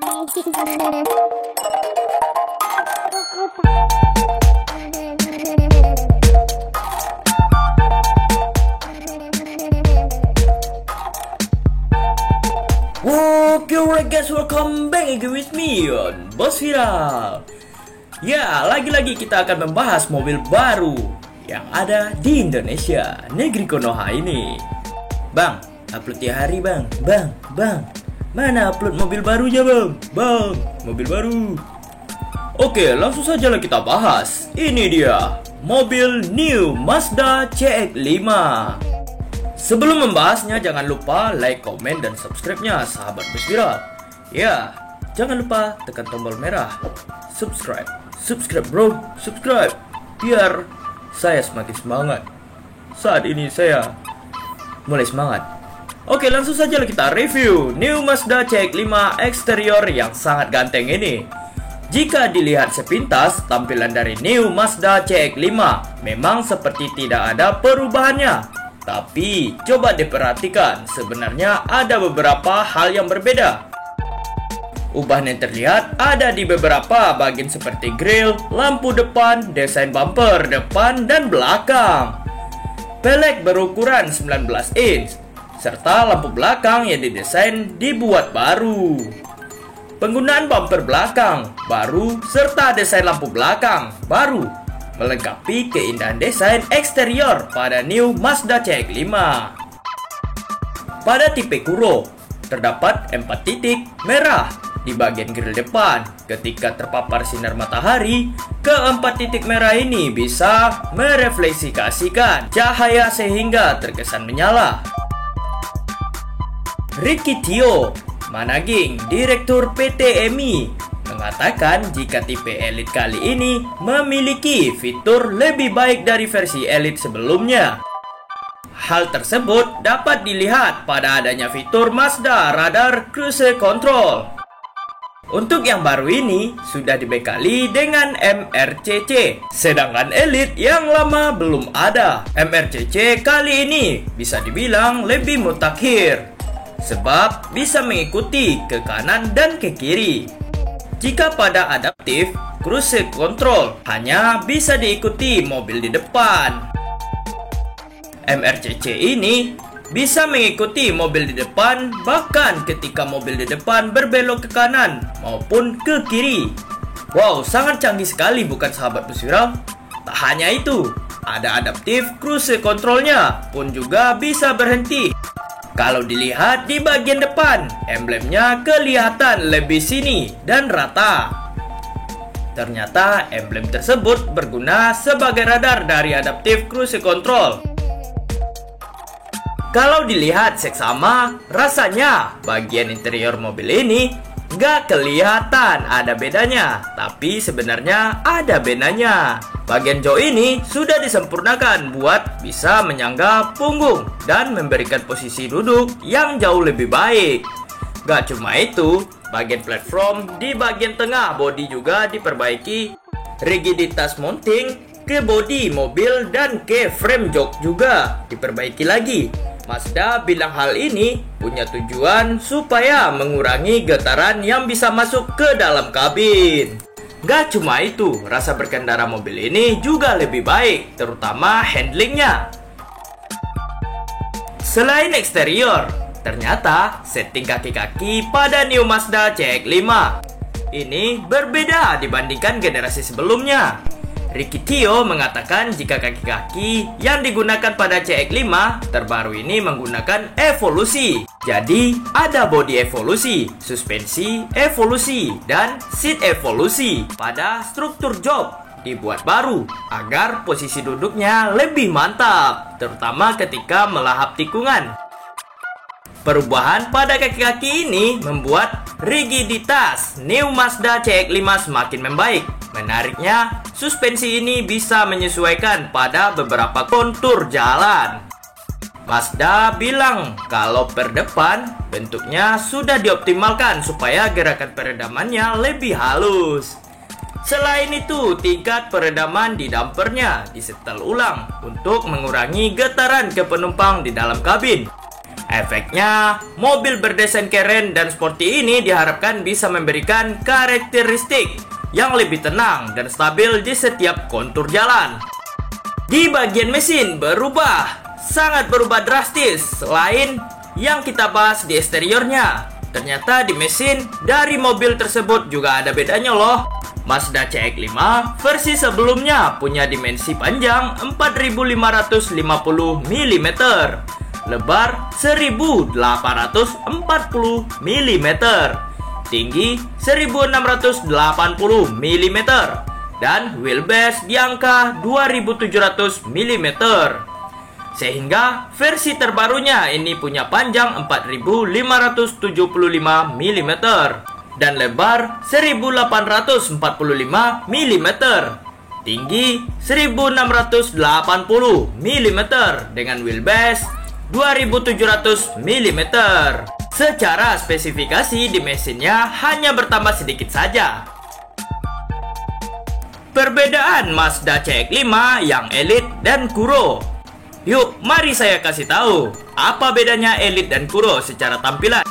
Oke, alright guys, welcome back again with me on Bos Viral. Ya, lagi-lagi kita akan membahas mobil baru yang ada di Indonesia, negeri Konoha ini. Bang, upload tiap hari bang. Bang, mana upload mobil barunya bang? Mobil baru. Oke, langsung saja lah kita bahas. Ini dia, mobil new Mazda CX-5. Sebelum membahasnya, jangan lupa like, komen, dan subscribe-nya, sahabat Bos Viral. Ya, jangan lupa tekan tombol merah subscribe bro, subscribe, biar saya semakin semangat. Saat ini saya mulai semangat. Oke, langsung saja kita review new Mazda CX-5 eksterior yang sangat ganteng ini. Jika dilihat sepintas, tampilan dari new Mazda CX-5 memang seperti tidak ada perubahannya. Tapi, coba diperhatikan, sebenarnya ada beberapa hal yang berbeda. Ubahan yang terlihat ada di beberapa bagian seperti grill, lampu depan, desain bumper depan dan belakang. Pelek berukuran 19 inch, serta lampu belakang yang didesain dibuat baru. Penggunaan bumper belakang baru, serta desain lampu belakang baru, melengkapi keindahan desain eksterior pada new Mazda CX-5. Pada tipe Kuro, terdapat 4 titik merah di bagian grill depan. Ketika terpapar sinar matahari, keempat titik merah ini bisa merefleksikan cahaya sehingga terkesan menyala. Ricky Tio Managing, Direktur PT MI, mengatakan jika tipe Elite kali ini memiliki fitur lebih baik dari versi Elite sebelumnya. Hal tersebut dapat dilihat pada adanya fitur Mazda Radar Cruise Control. Untuk yang baru ini sudah dibekali dengan MRCC, sedangkan Elite yang lama belum ada. MRCC kali ini bisa dibilang lebih mutakhir, sebab bisa mengikuti ke kanan dan ke kiri. Jika pada adaptif cruise control hanya bisa diikuti mobil di depan, MRCC ini bisa mengikuti mobil di depan bahkan ketika mobil di depan berbelok ke kanan maupun ke kiri. Wow, sangat canggih sekali bukan sahabat Bos Viral? Tak hanya itu, ada adaptif cruise controlnya pun juga bisa berhenti. Kalau dilihat di bagian depan, emblemnya kelihatan lebih sini dan rata. Ternyata emblem tersebut berguna sebagai radar dari adaptif cruise control. Kalau dilihat seksama, rasanya bagian interior mobil ini nggak kelihatan ada bedanya, tapi sebenarnya ada bedanya. Bagian jok ini sudah disempurnakan buat bisa menyangga punggung dan memberikan posisi duduk yang jauh lebih baik. Gak cuma itu, bagian platform di bagian tengah bodi juga diperbaiki. Rigiditas mounting ke bodi mobil dan ke frame jok juga diperbaiki lagi. Mazda bilang hal ini punya tujuan supaya mengurangi getaran yang bisa masuk ke dalam kabin. Gak cuma itu, rasa berkendara mobil ini juga lebih baik, terutama handlingnya. Selain eksterior, ternyata setting kaki-kaki pada new Mazda CX-5 ini berbeda dibandingkan generasi sebelumnya. Ricky Tio mengatakan jika kaki-kaki yang digunakan pada CX-5 terbaru ini menggunakan evolusi. Jadi ada body evolusi, suspensi evolusi, dan seat evolusi. Pada struktur jok dibuat baru agar posisi duduknya lebih mantap, terutama ketika melahap tikungan. Perubahan pada kaki-kaki ini membuat rigiditas new Mazda CX-5 semakin membaik. Menariknya, suspensi ini bisa menyesuaikan pada beberapa kontur jalan. Mazda bilang kalau per depan bentuknya sudah dioptimalkan supaya gerakan peredamannya lebih halus. Selain itu, tingkat peredaman di dampernya disetel ulang untuk mengurangi getaran ke penumpang di dalam kabin. Efeknya, mobil berdesain keren dan sporty ini diharapkan bisa memberikan karakteristik yang lebih tenang dan stabil di setiap kontur jalan. Di bagian mesin sangat berubah drastis. Selain yang kita bahas di eksteriornya, ternyata di mesin dari mobil tersebut juga ada bedanya loh. Mazda CX-5 versi sebelumnya punya dimensi panjang 4550 mm, lebar 1840 mm, tinggi 1680 mm, dan wheelbase di angka 2700 mm. Sehingga versi terbarunya ini punya panjang 4575 mm dan lebar 1845 mm, tinggi 1680 mm dengan wheelbase 2700 mm. Secara spesifikasi di mesinnya hanya bertambah sedikit saja. Perbedaan Mazda CX-5 yang Elite dan Kuro. Yuk, mari saya kasih tahu apa bedanya Elite dan Kuro secara tampilan.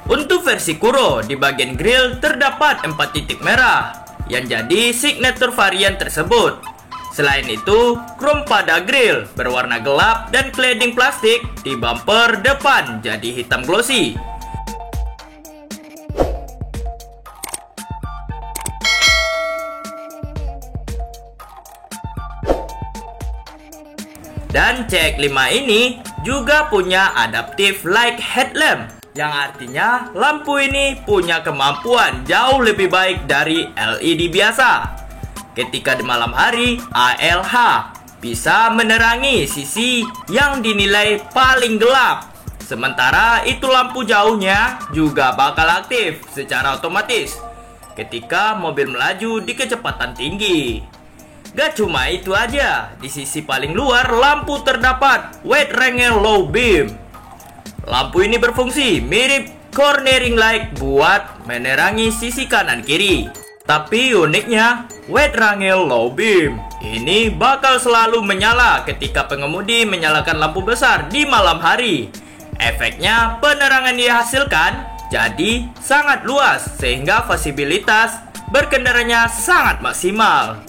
Untuk versi Kuro, di bagian grill terdapat 4 titik merah yang jadi signature varian tersebut. Selain itu, krom pada grill berwarna gelap dan cladding plastik di bumper depan jadi hitam glossy. Dan CX-5 ini juga punya adaptive light headlamp, yang artinya lampu ini punya kemampuan jauh lebih baik dari LED biasa. Ketika di malam hari, ALH bisa menerangi sisi yang dinilai paling gelap. Sementara itu lampu jauhnya juga bakal aktif secara otomatis ketika mobil melaju di kecepatan tinggi. Gak cuma itu aja, di sisi paling luar lampu terdapat wide angle low beam. Lampu ini berfungsi mirip cornering light buat menerangi sisi kanan kiri. Tapi uniknya, wide angle low beam ini bakal selalu menyala ketika pengemudi menyalakan lampu besar di malam hari. Efeknya, penerangan dihasilkan jadi sangat luas sehingga visibilitas berkendaranya sangat maksimal.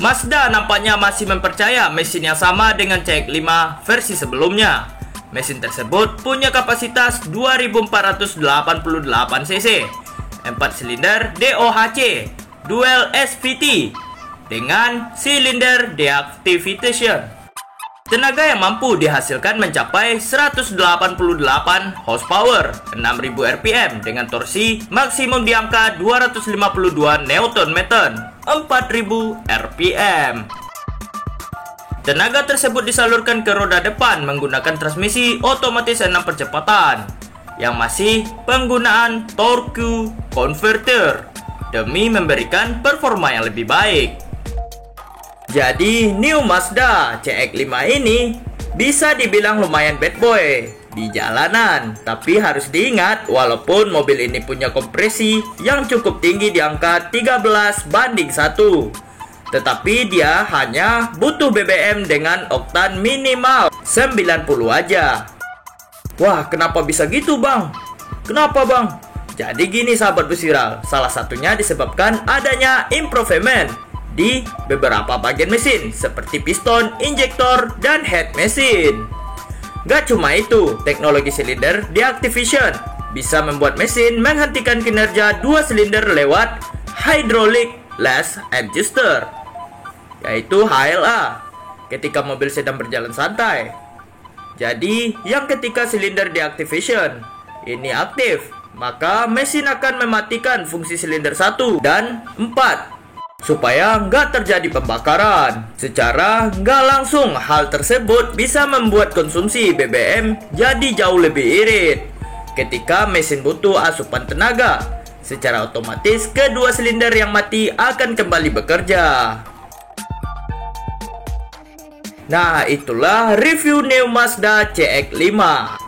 Mazda nampaknya masih mempercaya mesin yang sama dengan CX-5 versi sebelumnya. Mesin tersebut punya kapasitas 2488 cc, 4 silinder DOHC, dual SVT, dengan silinder deactivation. Tenaga yang mampu dihasilkan mencapai 188 horsepower, 6000 rpm dengan torsi maksimum di angka 252 Nm, 4000 rpm. Tenaga tersebut disalurkan ke roda depan menggunakan transmisi otomatis 6 percepatan yang masih penggunaan torque converter demi memberikan performa yang lebih baik. Jadi new Mazda CX-5 ini bisa dibilang lumayan bad boy di jalanan. Tapi harus diingat, walaupun mobil ini punya kompresi yang cukup tinggi di angka 13:1, tetapi dia hanya butuh BBM dengan oktan minimal 90 aja. Wah, kenapa bisa gitu bang? Kenapa bang? Jadi gini sahabat bus viral, salah satunya disebabkan adanya improvement di beberapa bagian mesin seperti piston, injektor, dan head mesin. Gak cuma itu, teknologi silinder deactivation bisa membuat mesin menghentikan kinerja 2 silinder lewat hydraulic lash adjuster, yaitu HLA, ketika mobil sedang berjalan santai. Jadi, yang ketika silinder deactivation ini aktif, maka mesin akan mematikan fungsi silinder 1 dan 4 supaya nggak terjadi pembakaran. Secara nggak langsung, hal tersebut bisa membuat konsumsi BBM jadi jauh lebih irit. Ketika mesin butuh asupan tenaga, secara otomatis kedua silinder yang mati akan kembali bekerja. Nah, itulah review new Mazda CX-5.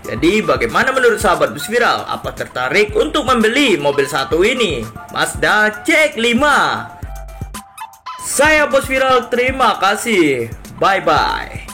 Jadi bagaimana menurut sahabat bus viral? Apa tertarik untuk membeli mobil satu ini, Mazda CX-5? Saya Bos Viral, terima kasih. Bye-bye.